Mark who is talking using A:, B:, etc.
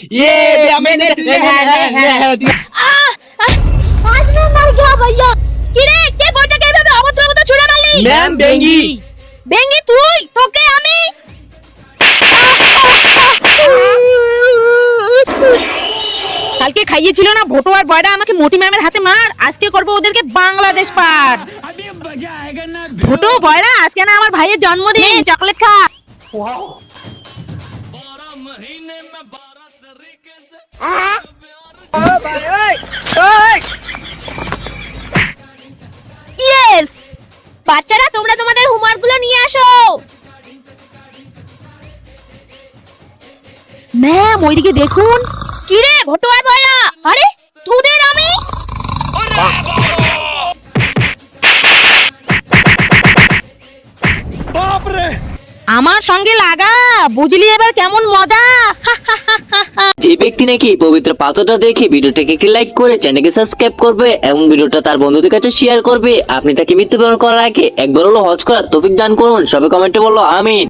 A: ये मैंने
B: आज मैं मर गया भैया কিরে কে বইটাকে এভাবে অভদ্র মতো ছুঁড়ে মারলি
A: मैम बेंगी
B: বেঙ্গি তুই তোকে আমি কালকে খাইয়েছিল না ভোটো আর বয়রা আমাকে মোটি ম্যামের হাতে মার আজকে করব ওদেরকে বাংলাদেশ পার ভোটো বয়রা আজকে না আমার ভাইয়ের জন্মদিন চকলেট খা ইয়েস বাচ্চারা তোমরা তোমাদের হোমওয়ার্ক গুলো নিয়ে আসো ম্যাম ওইদিকে দেখুন কি রে ভোটো আর বয়রা আরে তোদের আমি
A: बाप रे
B: আমার সঙ্গে লাগা বুঝলি এবার কেমন মজা
C: যে ব্যক্তি নাকি পবিত্র পাথরটা দেখে ভিডিওটাকে একটি লাইক করে চ্যানেলকে সাবস্ক্রাইব করবে এবং ভিডিওটা তার বন্ধুদের কাছে শেয়ার করবে, আপনি তাকে মৃত্যুবরণ করার আগে একবার হলো হজ করার তৌফিক দান করুন। সবাই কমেন্টে বলো আমিন।